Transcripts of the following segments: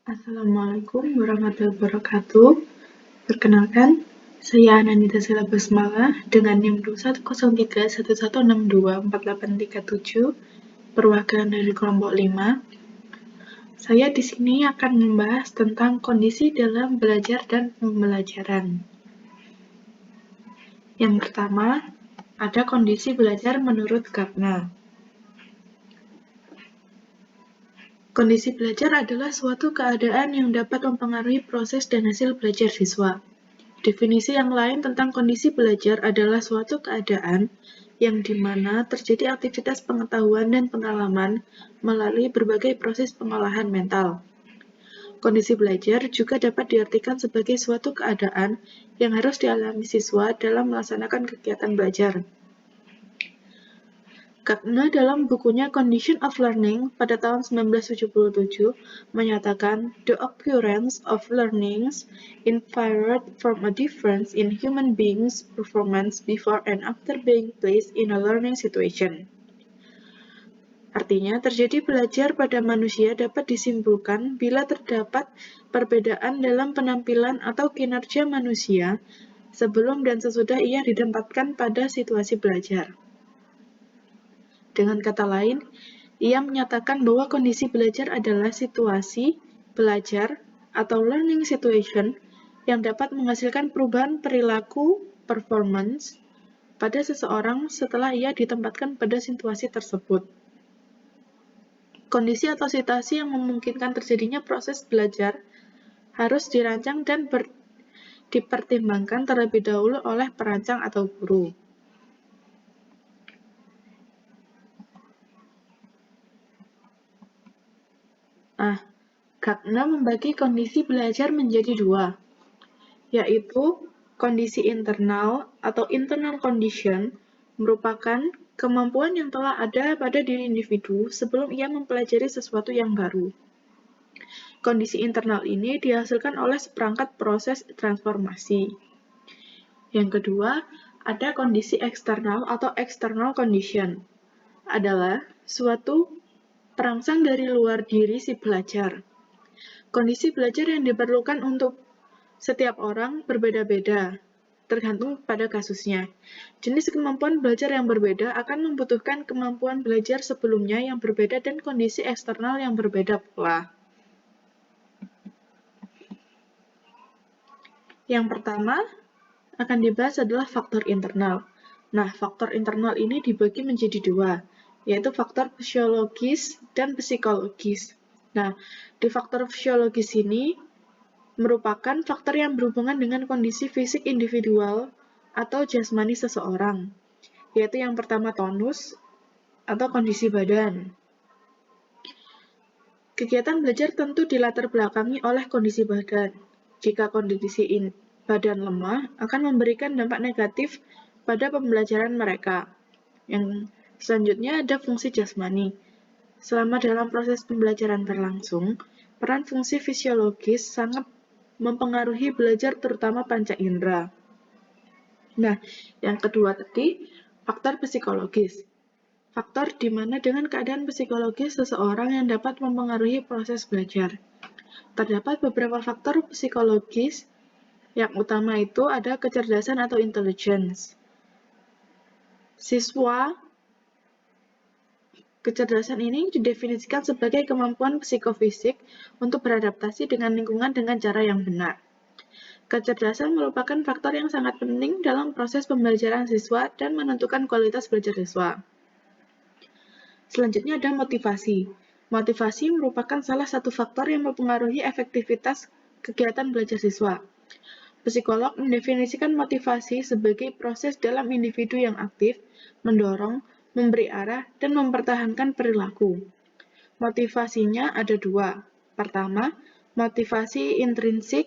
Assalamualaikum warahmatullahi wabarakatuh. Perkenalkan, saya Ananita Sela Basmala dengan NIM 2103116248837, perwakilan dari kelompok 5. Saya di sini akan membahas tentang kondisi dalam belajar dan pembelajaran. Yang pertama, ada kondisi belajar menurut Gardner. Kondisi belajar adalah suatu keadaan yang dapat mempengaruhi proses dan hasil belajar siswa. Definisi yang lain tentang kondisi belajar adalah suatu keadaan yang di mana terjadi aktivitas pengetahuan dan pengalaman melalui berbagai proses pengolahan mental. Kondisi belajar juga dapat diartikan sebagai suatu keadaan yang harus dialami siswa dalam melaksanakan kegiatan belajar. Gardner dalam bukunya Condition of Learning pada tahun 1977 menyatakan the occurrence of learnings inferred from a difference in human beings' performance before and after being placed in a learning situation. Artinya, terjadi belajar pada manusia dapat disimpulkan bila terdapat perbedaan dalam penampilan atau kinerja manusia sebelum dan sesudah ia ditempatkan pada situasi belajar. Dengan kata lain, ia menyatakan bahwa kondisi belajar adalah situasi belajar atau learning situation yang dapat menghasilkan perubahan perilaku performance pada seseorang setelah ia ditempatkan pada situasi tersebut. Kondisi atau situasi yang memungkinkan terjadinya proses belajar harus dirancang dan dipertimbangkan terlebih dahulu oleh perancang atau guru. Gardner membagi kondisi belajar menjadi dua, yaitu kondisi internal atau internal condition merupakan kemampuan yang telah ada pada diri individu sebelum ia mempelajari sesuatu yang baru. Kondisi internal ini dihasilkan oleh seperangkat proses transformasi. Yang kedua, ada kondisi eksternal atau external condition, adalah suatu perangsang dari luar diri si belajar. Kondisi belajar yang diperlukan untuk setiap orang berbeda-beda, tergantung pada kasusnya. Jenis kemampuan belajar yang berbeda akan membutuhkan kemampuan belajar sebelumnya yang berbeda dan kondisi eksternal yang berbeda pula. Yang pertama akan dibahas adalah faktor internal. Nah, faktor internal ini dibagi menjadi dua, yaitu faktor fisiologis dan psikologis. Nah, di faktor fisiologis ini merupakan faktor yang berhubungan dengan kondisi fisik individual atau jasmani seseorang, yaitu yang pertama tonus atau kondisi badan. Kegiatan belajar tentu dilatar belakangi oleh kondisi badan. Jika kondisi badan lemah, akan memberikan dampak negatif pada pembelajaran mereka. Yang selanjutnya ada fungsi jasmani. Selama dalam proses pembelajaran berlangsung, peran fungsi fisiologis sangat mempengaruhi belajar terutama panca indera. Nah, yang kedua tadi, faktor psikologis. Faktor di mana dengan keadaan psikologis seseorang yang dapat mempengaruhi proses belajar. Terdapat beberapa faktor psikologis, yang utama itu ada kecerdasan atau intelligence. Kecerdasan ini didefinisikan sebagai kemampuan psikofisik untuk beradaptasi dengan lingkungan dengan cara yang benar. Kecerdasan merupakan faktor yang sangat penting dalam proses pembelajaran siswa dan menentukan kualitas belajar siswa. Selanjutnya ada motivasi. Motivasi merupakan salah satu faktor yang mempengaruhi efektivitas kegiatan belajar siswa. Psikolog mendefinisikan motivasi sebagai proses dalam individu yang aktif, mendorong, memberi arah, dan mempertahankan perilaku. Motivasinya ada dua. Pertama, motivasi intrinsik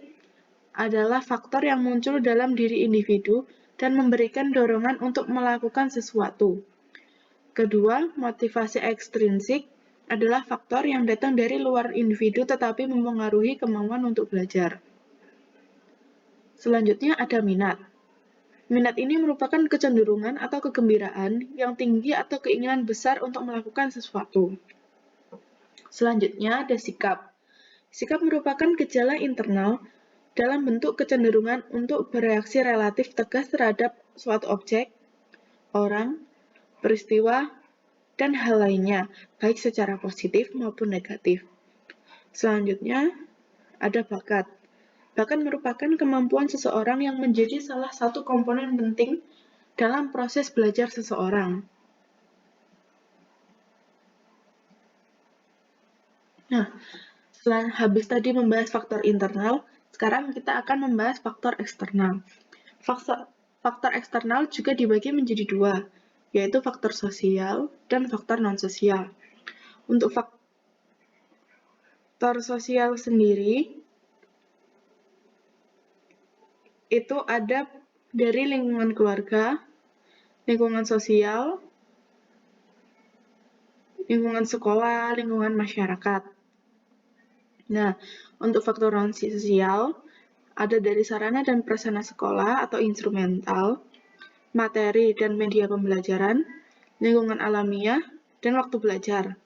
adalah faktor yang muncul dalam diri individu dan memberikan dorongan untuk melakukan sesuatu. Kedua, motivasi ekstrinsik adalah faktor yang datang dari luar individu tetapi mempengaruhi kemampuan untuk belajar. Selanjutnya ada minat. Minat ini merupakan kecenderungan atau kegembiraan yang tinggi atau keinginan besar untuk melakukan sesuatu. Selanjutnya ada sikap. Sikap merupakan gejala internal dalam bentuk kecenderungan untuk bereaksi relatif tegas terhadap suatu objek, orang, peristiwa, dan hal lainnya, baik secara positif maupun negatif. Selanjutnya, ada bakat. Bakat merupakan kemampuan seseorang yang menjadi salah satu komponen penting dalam proses belajar seseorang. Nah, setelah habis tadi membahas faktor internal, sekarang kita akan membahas faktor eksternal. Faktor eksternal juga dibagi menjadi dua, yaitu faktor sosial dan faktor non-sosial. Untuk faktor sosial sendiri, itu ada dari lingkungan keluarga, lingkungan sosial, lingkungan sekolah, lingkungan masyarakat. Nah, untuk faktor non-sosial, ada dari sarana dan prasarana sekolah atau instrumental, materi dan media pembelajaran, lingkungan alamiah, dan waktu belajar.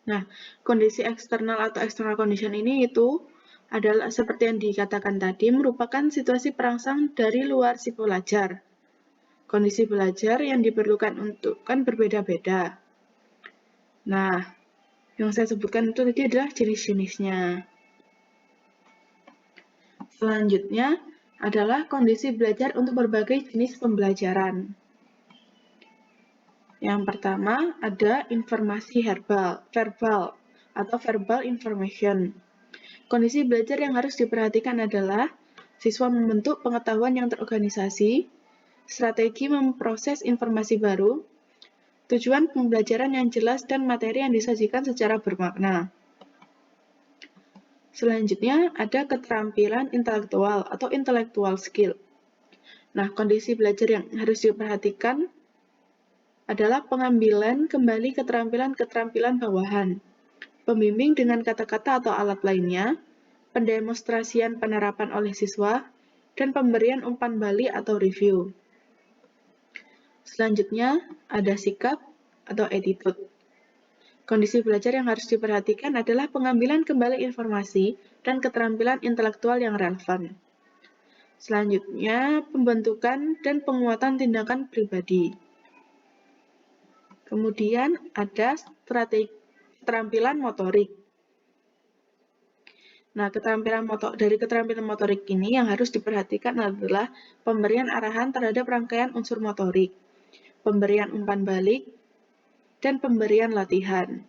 Nah, kondisi eksternal atau external condition ini itu adalah seperti yang dikatakan tadi, merupakan situasi perangsang dari luar si pelajar. Kondisi belajar yang diperlukan untuk kan berbeda-beda. Nah, yang saya sebutkan itu tadi adalah jenis-jenisnya. Selanjutnya adalah kondisi belajar untuk berbagai jenis pembelajaran. Yang pertama ada informasi verbal atau verbal information. Kondisi belajar yang harus diperhatikan adalah siswa membentuk pengetahuan yang terorganisasi, strategi memproses informasi baru, tujuan pembelajaran yang jelas dan materi yang disajikan secara bermakna. Selanjutnya ada keterampilan intelektual atau intellectual skill. Nah, kondisi belajar yang harus diperhatikan adalah pengambilan kembali keterampilan-keterampilan bawahan, pembimbing dengan kata-kata atau alat lainnya, pendemonstrasian penerapan oleh siswa, dan pemberian umpan balik atau review. Selanjutnya, ada sikap atau attitude. Kondisi belajar yang harus diperhatikan adalah pengambilan kembali informasi dan keterampilan intelektual yang relevan. Selanjutnya, pembentukan dan penguatan tindakan pribadi. Kemudian ada keterampilan motorik. Nah, dari keterampilan motorik ini yang harus diperhatikan adalah pemberian arahan terhadap rangkaian unsur motorik, pemberian umpan balik, dan pemberian latihan.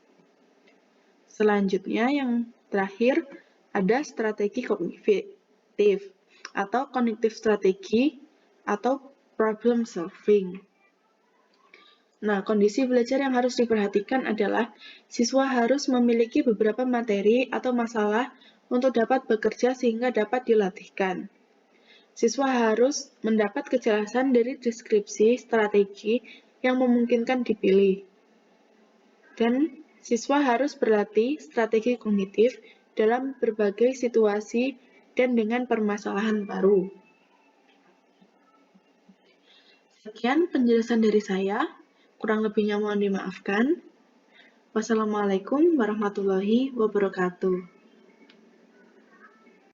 Selanjutnya yang terakhir ada strategi kognitif atau cognitive strategi atau problem solving. Nah, kondisi belajar yang harus diperhatikan adalah siswa harus memiliki beberapa materi atau masalah untuk dapat bekerja sehingga dapat dilatihkan. Siswa harus mendapat kejelasan dari deskripsi strategi yang memungkinkan dipilih. Dan siswa harus berlatih strategi kognitif dalam berbagai situasi dan dengan permasalahan baru. Sekian penjelasan dari saya. Kurang lebihnya mohon dimaafkan. Wassalamualaikum warahmatullahi wabarakatuh.